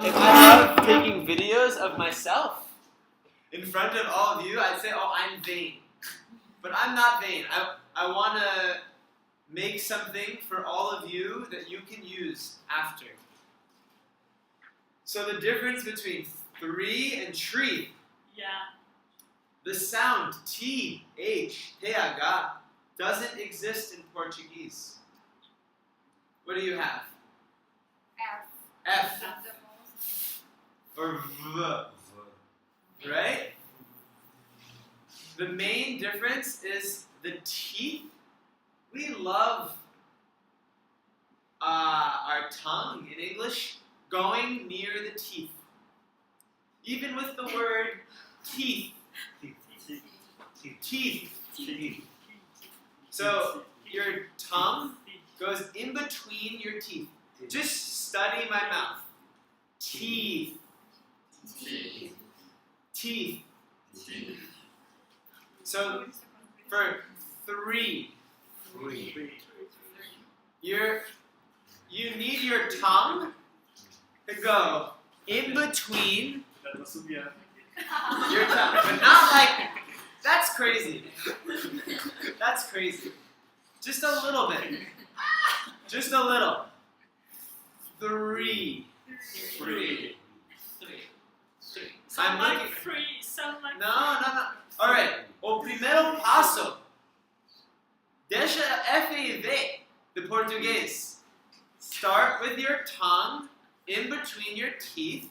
if I love taking videos of myself in front of all of you, I'd say, oh, I'm vain. But I'm not vain. I want to make something for all of you that you can use after. So the difference between three and tree. Yeah. The sound T, H, TH, doesn't exist in Portuguese. What do you have? F. Or V. Right? The main difference is the teeth. We love our tongue in English going near the teeth. Even with the word teeth. Teeth. So your tongue goes in between your teeth. Just study my mouth. Teeth. Teeth. So for three, you need your tongue to go in between your tongue, but not like, that's crazy. That's crazy. Just a little bit. Just a little. Three. Sound like free, sound like No. Alright, o primeiro passo. Deixa F e V, the Portuguese. Start with your tongue in between your teeth,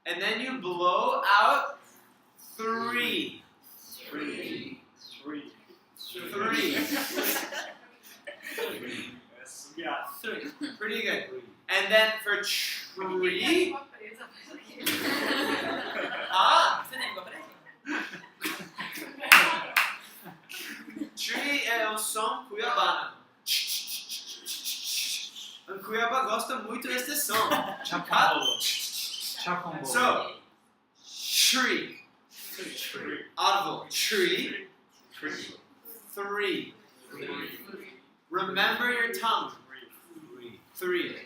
and then you blow out three. Three. Pretty good. And then for tree. Tree é o som cuiabano. O Cuiabá gosta muito desse som. So, tree. Audible. Tree. Three. Remember your tongue. Three.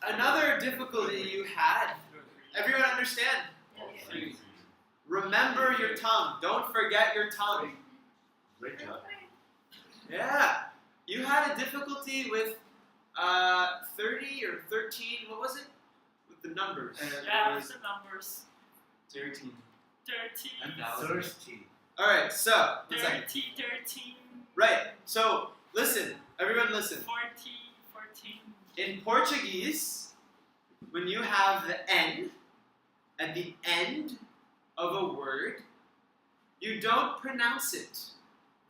Another difficulty you had. Everyone understand? Three. Remember your tongue. Don't forget your tongue. Great job. Yeah. You had a difficulty with 30 or 13, what was it? With the numbers. Yeah, with the numbers. 13. 13. Alright, so, 13. right, so, listen, everyone listen. 14. In Portuguese, when you have the N at the end of a word, you don't pronounce it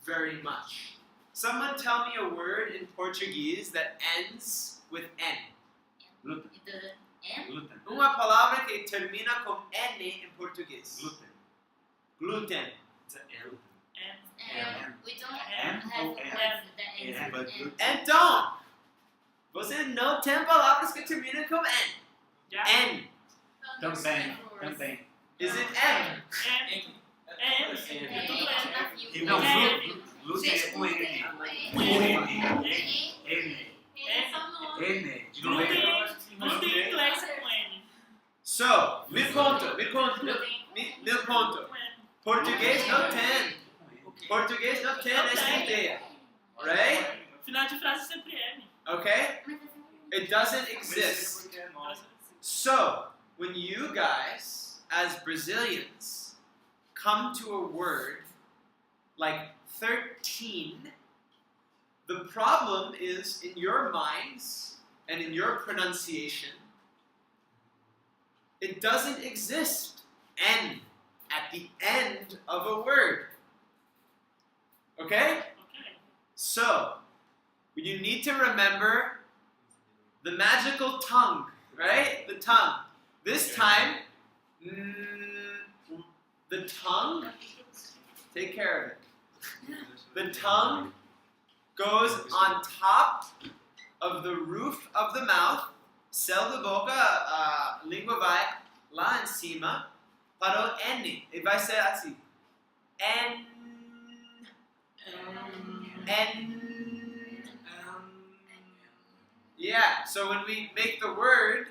very much. Someone tell me a word in Portuguese that ends with N. Gluten. Uma palavra que termina com N em português. Gluten. Gluten. It's an L. We don't have the N. But gluten. Então, você não tem palavras que terminam com N. Yeah. N. Também. Is it M? Não, gluten é com N. N. De novo. Gluten em inglês é com N. So, me conta. Português não tem. Português não tem essa ideia. Right? Final de frase sempre M. Okay? It doesn't exist. So, when you guys, as Brazilians, come to a word like 13, the problem is in your minds and in your pronunciation, it doesn't exist. N at the end of a word. Okay? So, you need to remember the magical tongue, right? The tongue. This time, the tongue, take care of it. The tongue goes on top of the roof of the mouth. Céu da boca, a língua vai lá em cima para o N. E vai ser assim. N. N. Yeah, so when we make the word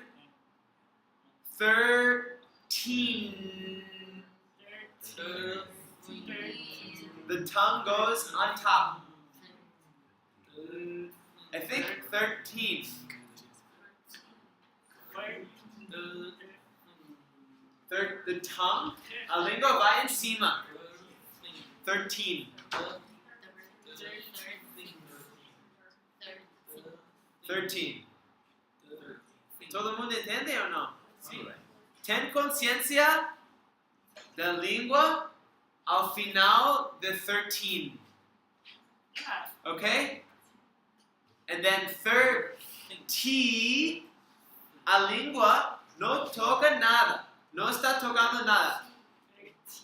tongue goes on top. I think 13. The tongue, a língua vai em cima. 13. 13. Todo mundo entende ou não? Sim. Tem consciência da língua ao final de 13. Okay? And then 30, a língua não toca nada. Não está tocando nada.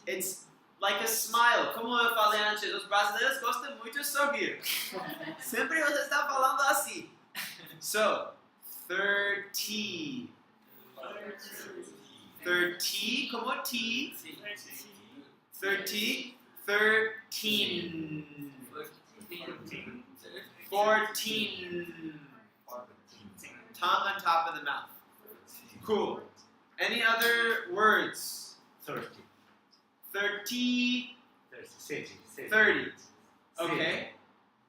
It's like a smile. Como eu falei antes, os brasileiros gostam muito de sorrir. Sempre você está falando assim. So, 30. 30, como T. 30, 13. 14. Tongue on top of the mouth. Cool. Any other words? 30. 30. 30. 30. Ok.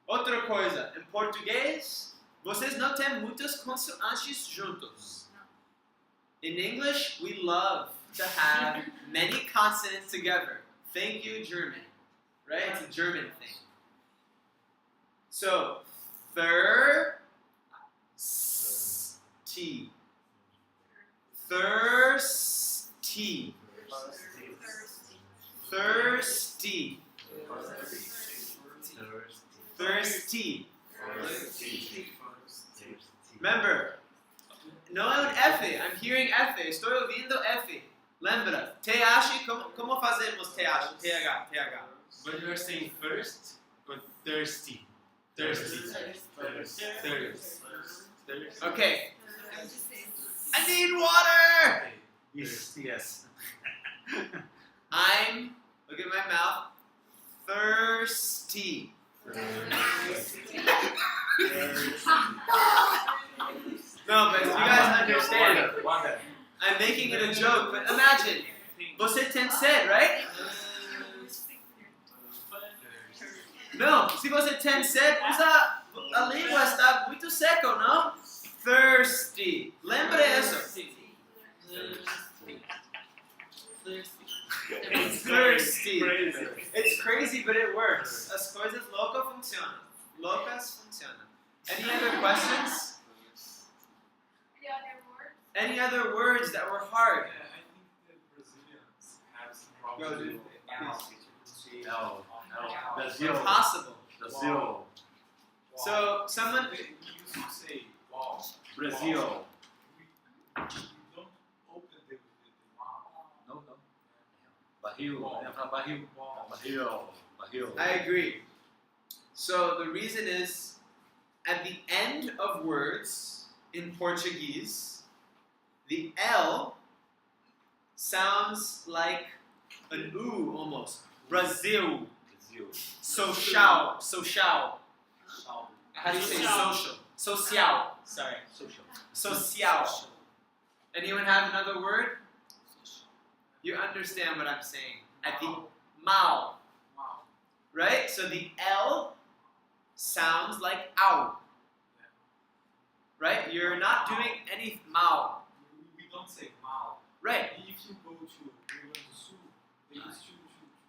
Outra coisa. Em português, vocês não têm muitas consoantes juntos. In English, we love to have many consonants together. Thank you, German. Right? It's a German thing. So, thirsty. Thirsty. Thirsty. Thirsty. Remember, não é um F. I'm hearing F. Estou ouvindo F. Lembra? TH, como fazemos TH? TH. But you are saying first or thirsty? Thirsty. Okay. I need water! Yes. I'm, look at my mouth, thirsty. No, but you guys understand. Water. I'm making it a joke, but imagine. Você tem sede, right? Não, se você tem sede, usa a língua está muito seca, não? Thirsty. Lembra isso? Thirsty. It's crazy, but it works. As coisas loucas funcionam. Any other questions? Any other words that were hard? I think the Brazilians have some Go, problems dude. with No. Brazil. Impossible. Brazil. So someone. We used to say wow. Brazil. We don't open the mouth. No. Barril. Barril. I agree. So the reason is, at the end of words in Portuguese, the L sounds like an U almost. Brazil. Social. How do you say social? Social. Sorry. Social. Anyone have another word? You understand what I'm saying. At the mouth. Wow. Right? So the L sounds like ow. Right? You're not doing any mouth. We don't say mouth. Right. If you go to Rio Grande do Sul, they used to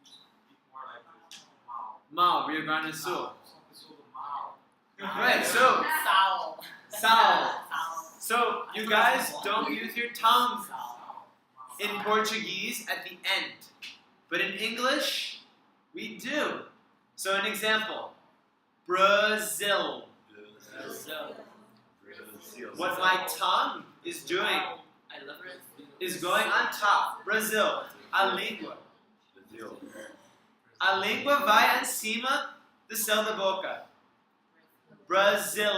speak more like this. Mouth. Mao, Rio Grande do Sul. Some pessoa do mouth. Right, so Sal. Sal. So you guys don't use your tongue in Portuguese at the end. But in English, we do. So an example. Brazil. What my tongue is doing is going on top. Brazil. A língua. A língua vai em cima do céu da boca. Brazil.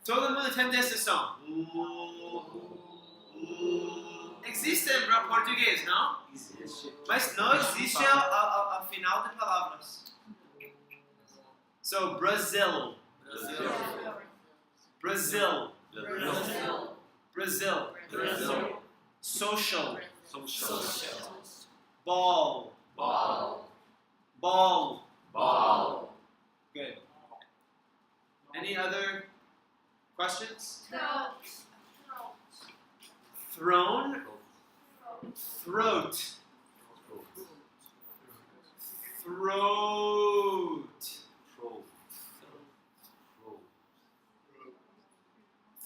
Todo mundo tem esse som. Existe em português, não? Mas não existe ao final de palavras. So, Brazil. Brazil. Brazil. Social. Ball. Ball. Ball. Ball. Good. Any other questions? Throat. Throne. Throat. Throat.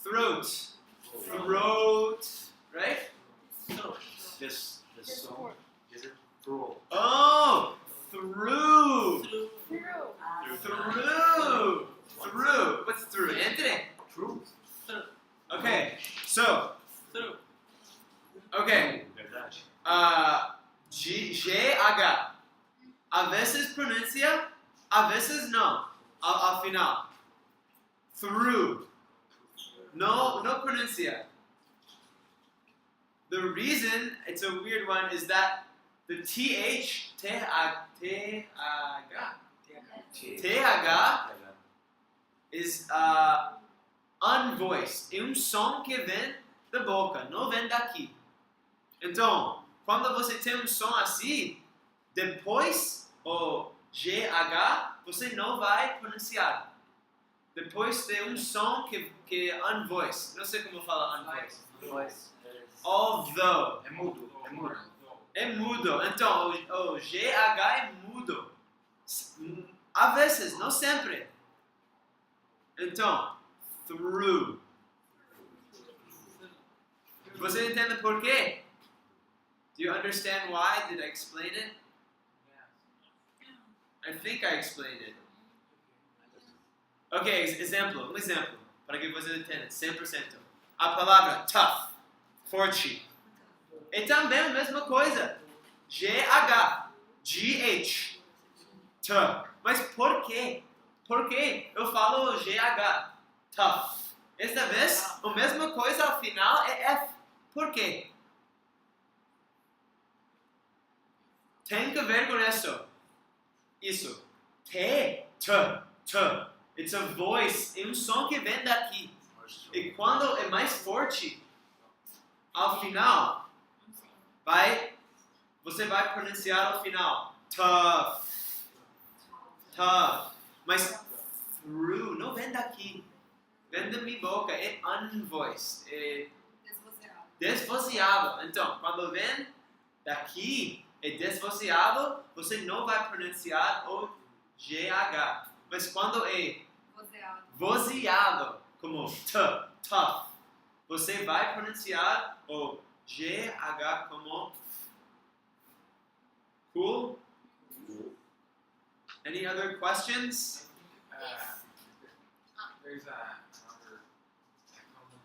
Throat. Throat. Right? This song is it throw. Oh! Through. Through. Through. What's through? Anthony? True. Okay. So. Okay. Verdade. GH. A veces pronuncia, a veces no. Al final. Through. No pronuncia. The reason it's a weird one is that the TH, is unvoiced. É som que vem da boca, não vem daqui. Então, quando você tem som assim, depois o GH, você não vai pronunciar. Depois tem som que é unvoiced. Não sei como falar unvoiced. Although. É mudo. É mudo. Então, o GH é mudo. Às vezes, não sempre. Então, through. Você entende por quê? Do you understand why? Did I explain it? I think I explained it. Ok, exemplo, para que você entenda, 100%. A palavra tough, forte, é também a mesma coisa. GH, GH, T. Mas por quê? Por que eu falo GH, tough? Esta vez, a mesma coisa ao final é F. Por quê? Tem que ver com isso. Isso. T. It's a voice. É som que vem daqui. E quando é mais forte, ao final, você vai pronunciar ao final. Tough. Mas through não vem daqui. Vem da minha boca. É unvoiced. É desvozeado. Então, quando vem daqui, é desvozeado, você não vai pronunciar o GH. Mas quando é vozeado, como tough, você vai pronunciar o GH como cool? Any other questions? There's another common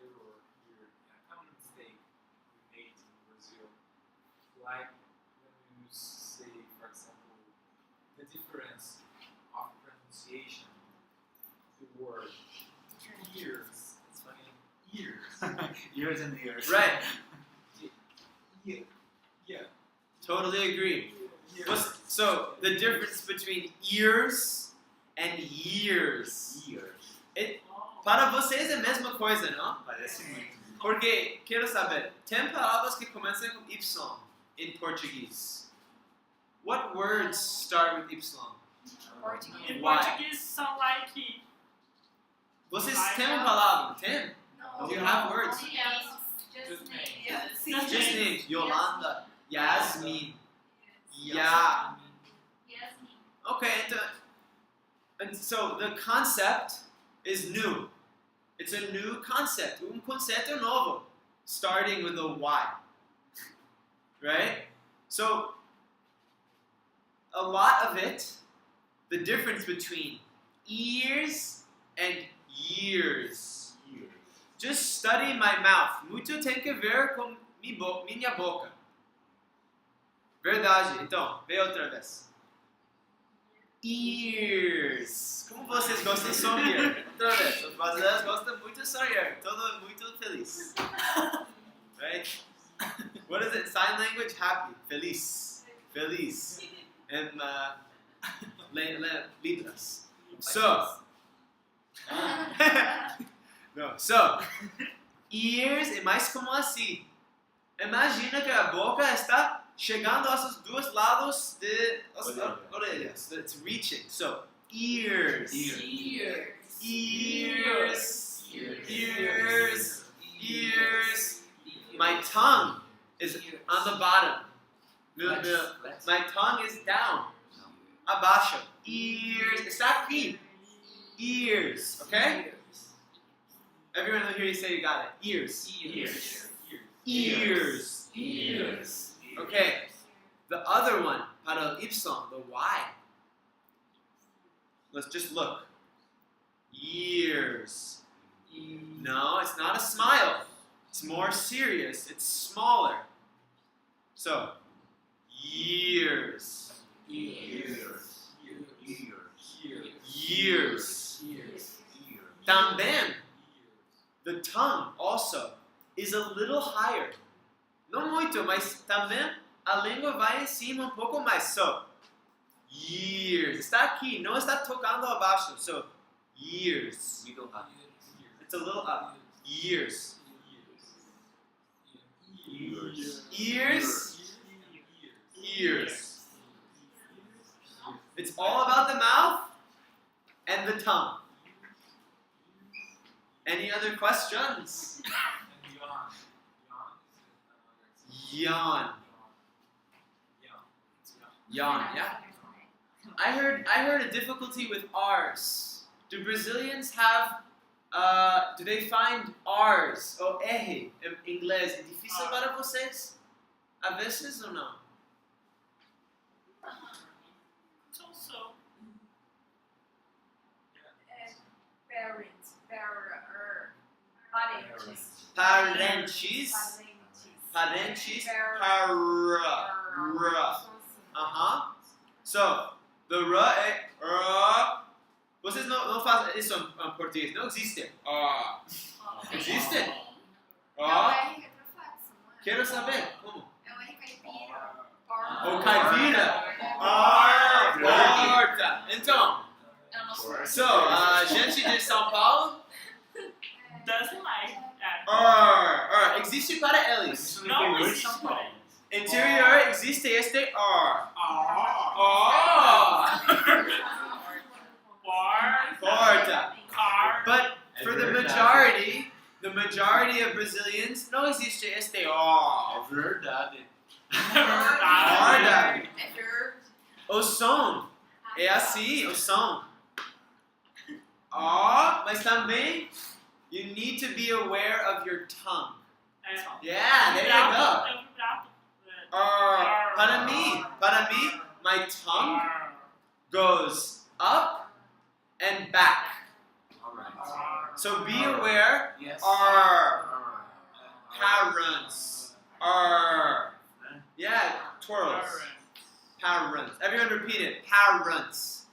error here, a common mistake we made in Brazil. Like when you say, for example, the difference of pronunciation, the word ears, it's funny, ears. Years and years. Right. Yeah. Totally agree. Ears. So, the difference between ears and years. Para vocês é a mesma coisa, não? Parece muito. Porque, quero saber, tem palavras que começam com Y em português. What words start with Y? In Why? Portuguese, sound like Vocês têm uma palavra, tem? No. Do you have words? Just name. Just Just name. names. Yolanda, Yasmin, Yes, me. Okay, and so the concept is new. It's a new concept. Conceito novo. Starting with a Y. Right? So, a lot of it, the difference between ears and years. Just study my mouth. Muito tem que ver com minha boca. Verdade. Então, vê outra vez. Ears. Como vocês gostam de sorrir? Outra vez. Os brasileiros gostam muito de sorrir. Todo muito feliz. Right? What is it? Sign language? Happy. Feliz. Feliz. And libras. So. No. So. Ears é mais como assim. Imagina que a boca está chegando aos dois lados de orelhas. It's reaching. So, ears. Ears. My tongue is on the bottom. My tongue is down. Abaixo. Ears. Está aqui. Ears. Okay? Everyone here, you say you got it. Ears. Okay. The other one, para el Y, the Y. Let's just look. Ears. No, it's not a smile. It's more serious. It's smaller. So, years. Também, the tongue also is a little higher. Não muito, mas também a língua vai em cima pouco mais. So, years. Está aqui, não está tocando abaixo. So, years. It's a little up. Years. It's all about the mouth and the tongue. Any other questions? Yawn. Yawn, yeah. I heard a difficulty with R's. Do Brazilians have do they find R's ou R em inglês? É difícil para vocês? A vezes ou não? So. Parentes. So, the R é R. Vocês não fazem isso em português. Não existe. Existe? Quero saber. Como? O caipira. Porta. Então, so, gente de São Paulo. Doesn't like that. Existe para eles. Não existe. Interior existe este R. Porta. Car. But for the majority of Brazilians, não existe este R. É verdade. Verdade. O som é assim, o som. Mas também you need to be aware of your tongue. Yeah, there you go. Para mim, my tongue goes up and back. So be aware. Yes. Parents. Yeah, twirls. Parents. Everyone repeat it. Parents.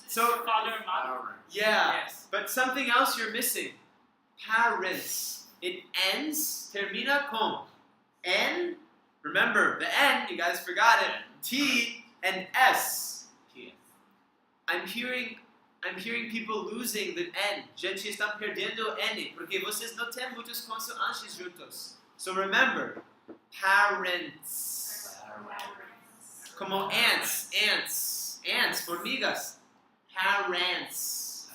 So, father, mother. yeah, Yes. but something else you're missing. Parents. It ends, termina com N. Remember, the N, you guys forgot it. T and S. I'm hearing people losing the N. Gente está perdendo o N, porque vocês não têm muitos consoantes juntos. So remember, parents. Como ants, formigas. Parents.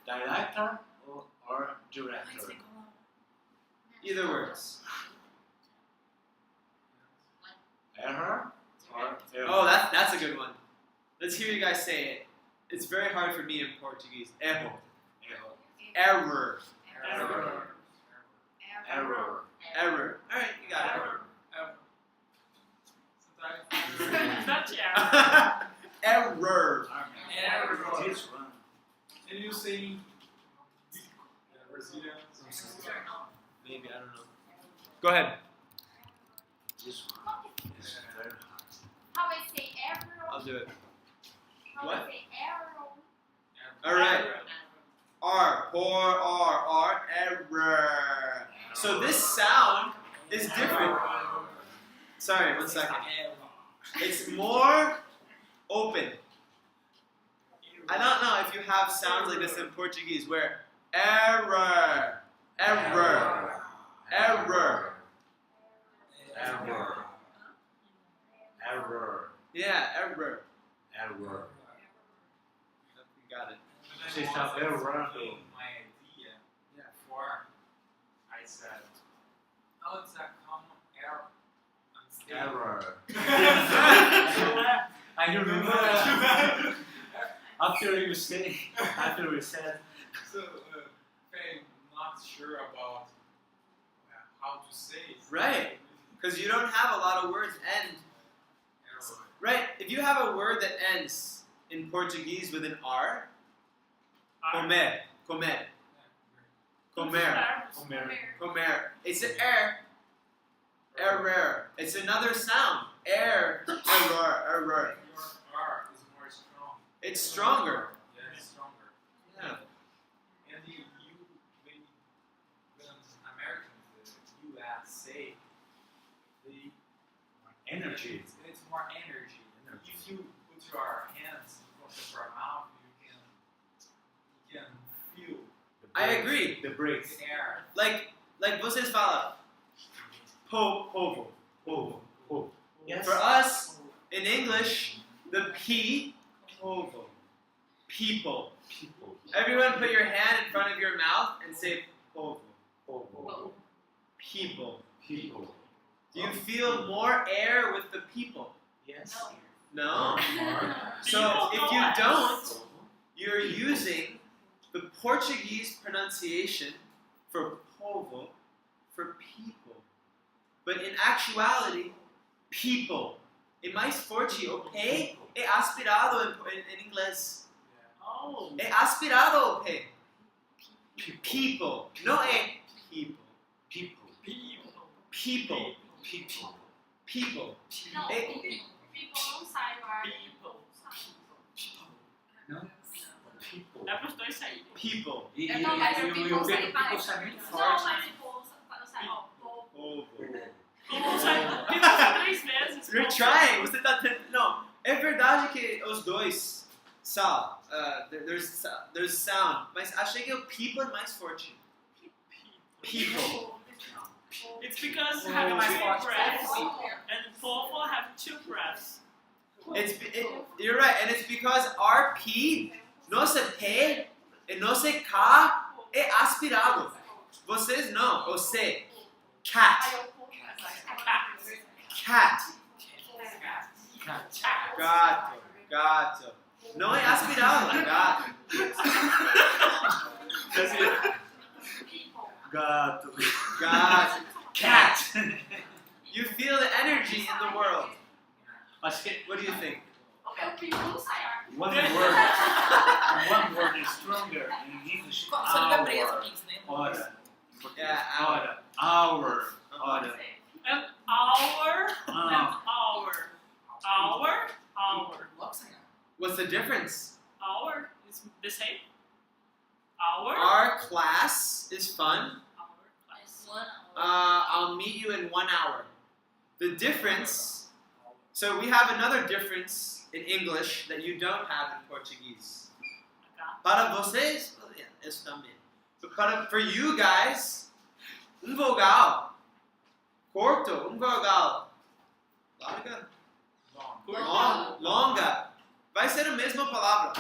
Director or director? Either works. Error or error? Oh, that's a good one. Let's hear you guys say it. It's very hard for me in Portuguese. Erro. Error. Error. All right, you got it. Not Error. This one. And you saying Brazilian? Maybe, I don't know. Go ahead. This one is very hard. How I say arrow? I'll do it. How What? I say arrow? All right. R. Poor R. Error. So this sound is different. Sorry, 1 second. It's more open. I don't know if you have sounds like this in Portuguese where error, error, error. Error. Error. Yeah, error. Error. You got it. Você está errando. My idea. Yeah. Before I said, oh, it's a common error. On stage. Error. Left. I remember after you said, So, if I'm not sure about how to say it. Right. Because you don't have a lot of words end. Error. Right. If you have a word that ends in Portuguese with an R, comer, comer, comer, comer. It's an error. It's another sound. Error, error. Your R is more strong. It's stronger. Yeah, it's stronger. Yeah. And you when Americans, the US say, they energy. it's more energy. If you put your hands in front of your mouth, you can feel I agree. The brakes. the air. Like vocês falam, povo. Oh. Yes. For us, in English, the P, povo, people. People. Everyone put your hand in front of your mouth and say povo, Oh. people. People. Do you feel more air with the people? Yes. No? More. So if you don't, you're using the Portuguese pronunciation for povo for people. But in actuality, people. É mais forte. O P é aspirado em inglês. Oh. É aspirado o P. People. Não é people. People. People. People. People. Não, É- people não sai do ar. Não? People. Dá pros dois saírem. People. E Eu não, mas o o people sai people mais. sai muito Não, forte. mas o povo sai, ó, povo. Povo. People sai 3 vezes. You're trying. Você tá tentando. Não. É verdade que os dois são. There's sound. Mas achei que o people é mais forte. People. It's because Oh. have Oh. 2 breaths and povo have 2 breaths. You're right, and it's because our P, nossa P e nossa K é aspirado. Vocês não. Você. Cat. Cat. Gato. Não é aspirado, é gato. Gato. Gato. Cat. You feel the energy in the world. Acho que What do you think? O meu people não sai ar. one word is stronger in English. Hora. Yeah, Hora. Hour. Hora. And hour and Ah. hour. Hour. What's the difference? Hour is the same. Hour. Our class is fun. Hour. I'll meet you in 1 hour. The difference, so we have another difference in English that you don't have in Portuguese. Para vocês, isso também. But for you guys, vogal. Corto, vogal. Larga. Longa. Vai ser a mesma palavra.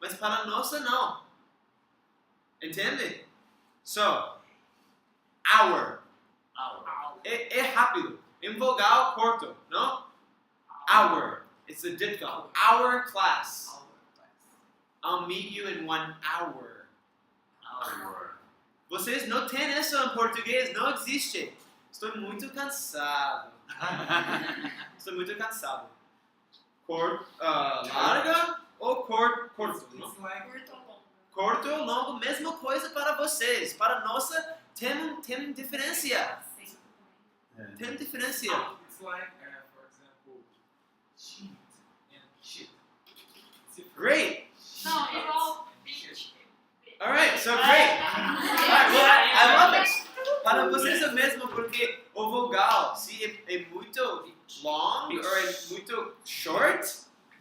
Mas para nossa, não. Entende? So, hour. É rápido. Em vogal, corto, não? Hour. It's a diphthong. Our class. I'll meet you in 1 hour. Vocês não têm isso em português, não existe. Estou muito cansado. Larga ou corto? Não? It's like Corto ou longo, mesma coisa para vocês. Para nossa, tem diferença. Tem diferença. it's like for example, cheat and shit. It's different. Great. Não, igual Shit. All right, so great. All right, well, I love it. Para vocês é o mesmo, porque o vogal, se é muito long or é muito short,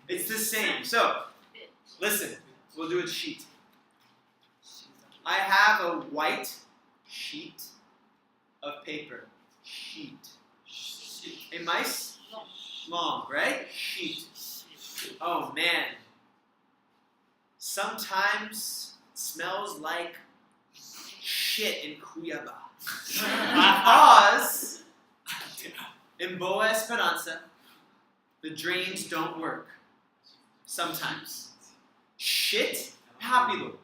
it's the same. So, listen, we'll do a sheet. I have a white sheet of paper. Sheet. A mice? Long, right? Sheet. Oh man. Sometimes it smells like shit in Cuiabá. Because in Boa Esperança, the drains don't work. Sometimes. Shit, rápido.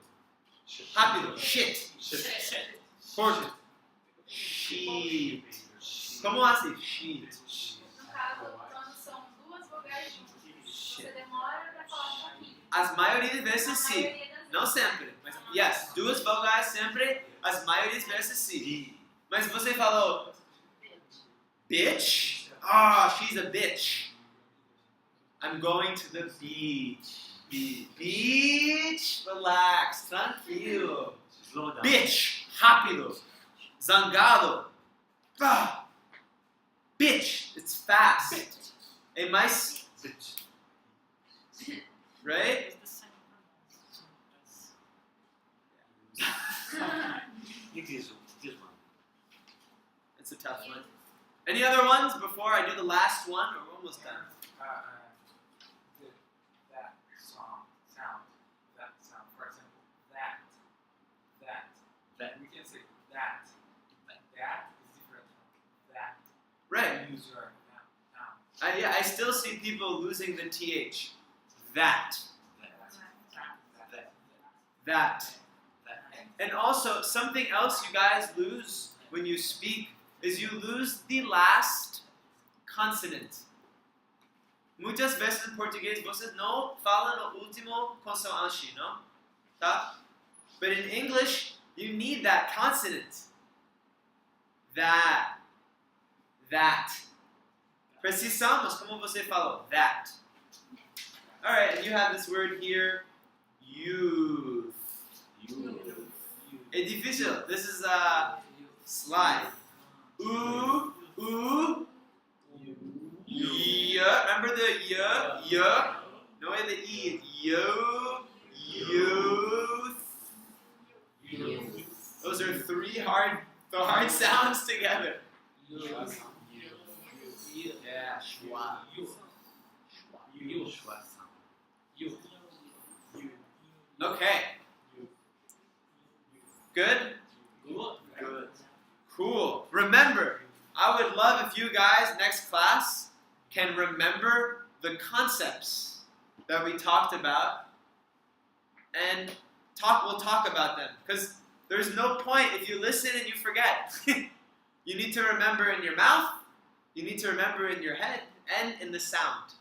Rápido, shit. Porto. Sheet. Como assim? Sheet. No caso, quando são duas vogais juntas, você demora pra falar um pouquinho. As maioria das vezes A sim. maioria das Não sempre. Mas, yes, duas vogais sempre, as maiores vezes sim. Mas você falou bitch? Ah, she's a bitch. I'm going to the beach. Beach, relax, tranquilo. Slow down. Bitch, rápido. Zangado. Ah. Bitch, it's fast. É mais, right? It's the same pronunciation This one. It's a tough one. Any other ones before I do the last one? Or we're almost done. That sound. For example, that. We can say that. That is different from that. Right. You use your noun. I still see people losing the TH. That. That. And also, something else you guys lose when you speak is you lose the last consonant. Muitas vezes em português vocês não falam o último consoante, não? Tá? But in English, you need that consonant. That. Precisamos, como você falou, that. Alright, and you have this word here, youth. É difícil. This is a slide. Yeah. Remember the yeah? No way the E. Youth. Those are three hard sounds together. Yeah, schwa. Okay. Good? Good. Cool. Remember, I would love if you guys next class can remember the concepts that we talked about and we'll talk about them. Because there's no point if you listen and you forget. You need to remember in your mouth, you need to remember in your head, and in the sound.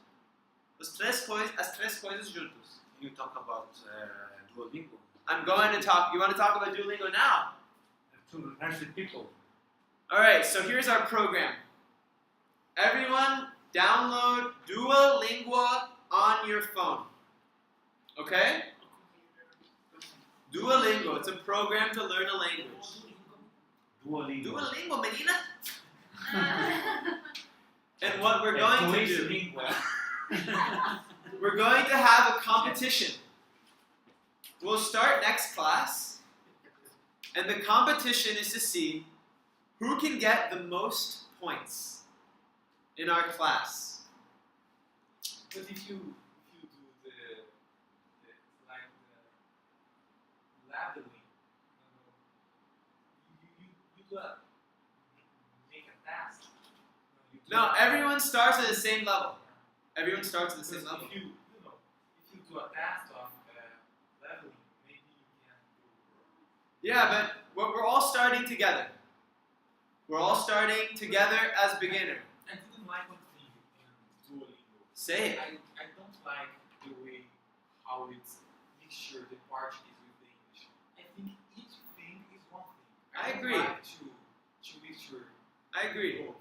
As tres coisas juntos. You talk about Duolingo I'm going to talk. You want to talk about Duolingo now? to learn with people. Alright, so here's our program. Everyone, download Duolingo on your phone. Okay? Duolingo, it's a program to learn a language. Duolingo, menina? And what we're going to do, we're going to have a competition. We'll start next class, and the competition is to see who can get the most points in our class. But if you do the labeling, you do make a task. No, everyone starts at the same level. Everyone starts at the same level. If you do a task of leveling, maybe you can do. Yeah, but we're all starting together. We're all starting together as beginner. I didn't like one thing in Duolingo. Say it. I don't like the way how it's mixture the Portuguese with the English. I think each thing is one thing. I don't agree. Like to mixture I agree. both.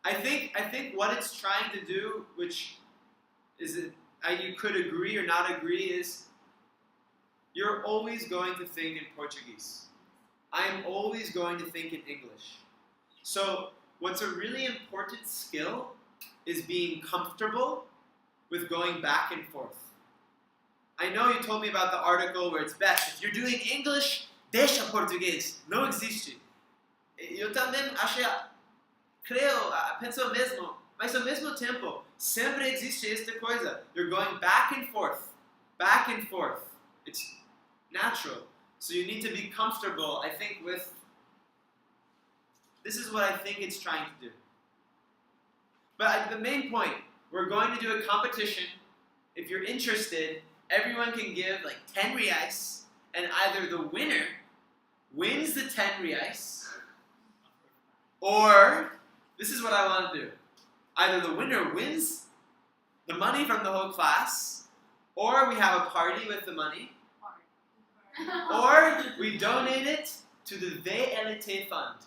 I think what it's trying to do, which is it, you could agree or not agree, is you're always going to think in Portuguese. I'm always going to think in English. So what's a really important skill is being comfortable with going back and forth. I know you told me about the article where it's best. If you're doing English, deixa português. Não existe. Eu também achei, creio, penso o mesmo. Mas ao mesmo tempo, sempre existe esta coisa. You're going back and forth. Back and forth. It's natural. So you need to be comfortable, I think, with... This is what I think it's trying to do. But the main point, we're going to do a competition. If you're interested, everyone can give like 10 reais, and either the winner wins the 10 reais, or, this is what I want to do. Either the winner wins the money from the whole class, or we have a party with the money, or we donate it to the VLT fund.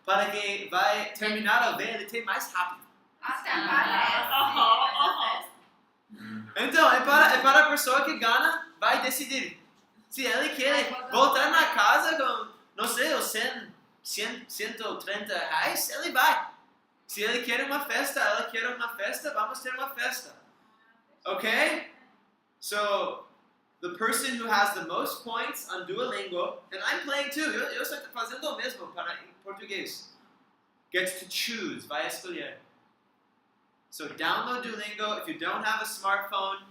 Para que vai terminar o VLT mais rápido. Até parece. Então, é para a pessoa que ganha, vai decidir. Se ele quer voltar na casa com, não sei, os 130 reais, ele vai. Se ele quer uma festa, ela quer uma festa, vamos ter uma festa. Okay? So, the person who has the most points on Duolingo, and I'm playing too, eu estou fazendo o mesmo para português, gets to choose, vai escolher. So download Duolingo. If you don't have a smartphone,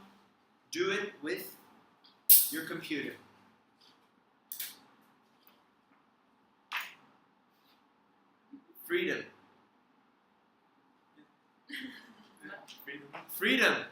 do it with your computer. Freedom. Freedom.